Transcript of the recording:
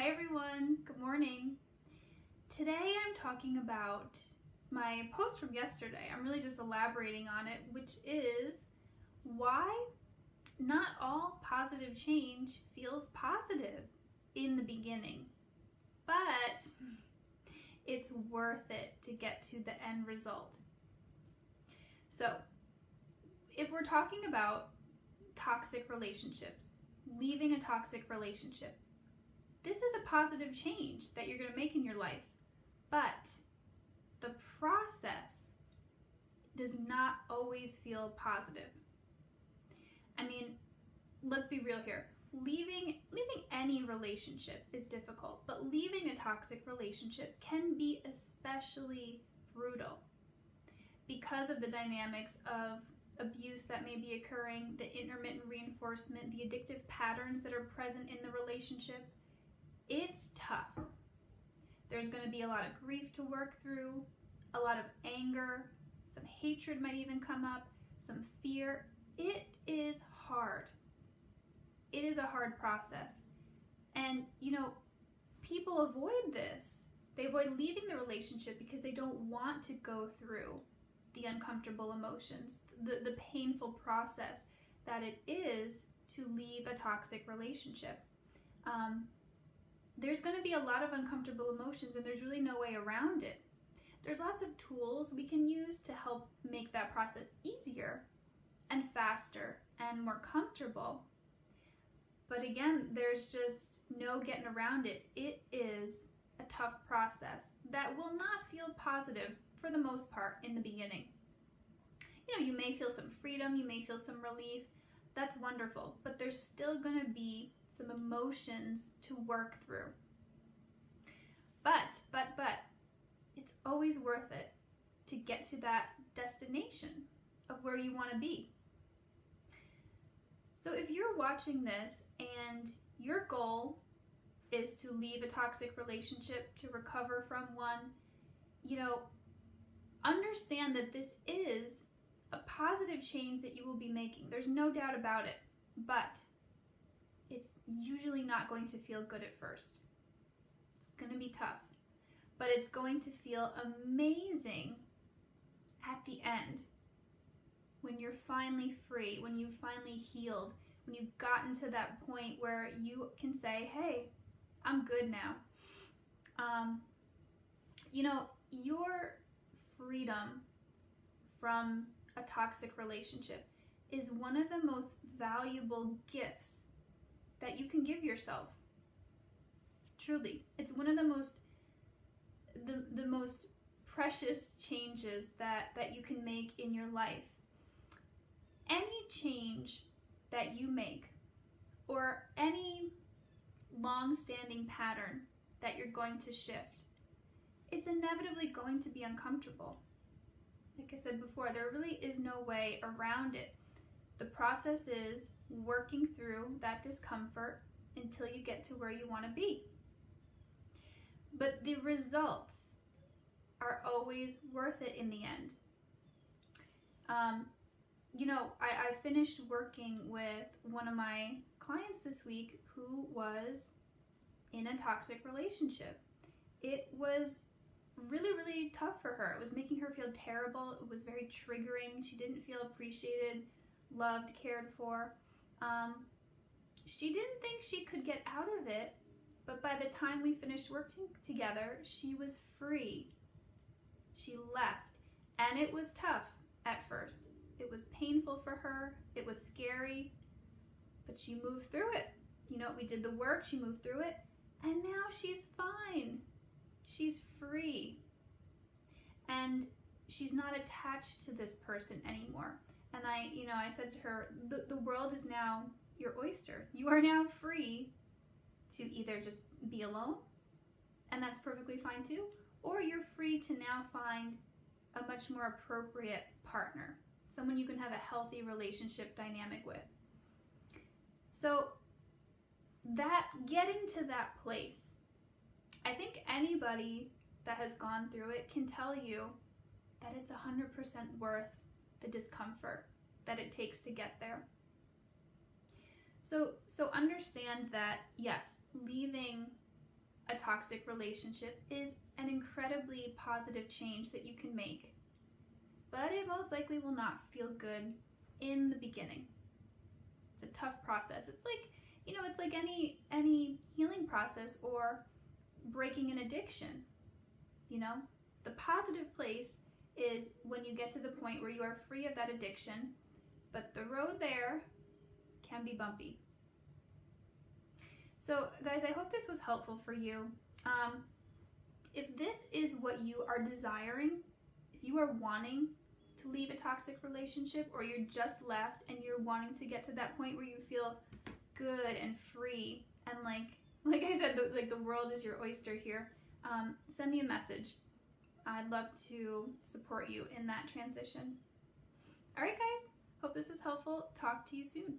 Hi everyone, good morning. Today I'm talking about my post from yesterday. I'm really just elaborating on it, which is why not all positive change feels positive in the beginning, but it's worth it to get to the end result. So if we're talking about toxic relationships, leaving a toxic relationship, this is a positive change that you're going to make in your life, but the process does not always feel positive. I mean, let's be real here. Leaving any relationship is difficult, but leaving a toxic relationship can be especially brutal because of the dynamics of abuse that may be occurring, the intermittent reinforcement, the addictive patterns that are present in the relationship. It's tough. There's going to be a lot of grief to work through, a lot of anger, some hatred might even come up, some fear. It is hard. It is a hard process. And, people avoid this. They avoid leaving the relationship because they don't want to go through the uncomfortable emotions, the painful process that it is to leave a toxic relationship. There's going to be a lot of uncomfortable emotions, and there's really no way around it. There's lots of tools we can use to help make that process easier and faster and more comfortable. But again, there's just no getting around it. It is a tough process that will not feel positive for the most part in the beginning. You may feel some freedom, you may feel some relief. That's wonderful, but there's still going to be some emotions to work through. But, it's always worth it to get to that destination of where you want to be. So if you're watching this and your goal is to leave a toxic relationship, to recover from one, understand that this is a positive change that you will be making. There's no doubt about it, but it's usually not going to feel good at first. It's going to be tough, but it's going to feel amazing at the end when you're finally free, when you've finally healed, when you've gotten to that point where you can say, hey, I'm good now. Your freedom from a toxic relationship is one of the most valuable gifts that you can give yourself. Truly, it's one of the most precious changes that you can make in your life. Any change that you make, or any long-standing pattern that you're going to shift, it's inevitably going to be uncomfortable. Like I said before, there really is no way around it. The process is working through that discomfort until you get to where you want to be. But the results are always worth it in the end. I finished working with one of my clients this week who was in a toxic relationship. It was really, really tough for her. It was making her feel terrible. It was very triggering. She didn't feel appreciated, loved, cared for. She didn't think she could get out of it, but by the time we finished working together, she was free. She left, and it was tough at first. It was painful for her. It was scary, but she moved through it. We did the work, she moved through it, and now she's fine. She's free. And she's not attached to this person anymore. And I said to her, the world is now your oyster. You are now free to either just be alone, and that's perfectly fine too, or you're free to now find a much more appropriate partner, someone you can have a healthy relationship dynamic with. So that getting to that place, I think anybody that has gone through it can tell you that it's 100% worth the discomfort that it takes to get there. So understand that, yes, leaving a toxic relationship is an incredibly positive change that you can make, but it most likely will not feel good in the beginning. It's a tough process. It's like, it's like any healing process or breaking an addiction. The positive place is when you get to the point where you are free of that addiction, but the road there can be bumpy. So guys, I hope this was helpful for you. If this is what you are desiring, if you are wanting to leave a toxic relationship, or you're just left and you're wanting to get to that point where you feel good and free and like I said, the world is your oyster here, send me a message. I'd love to support you in that transition. All right, guys, hope this was helpful. Talk to you soon.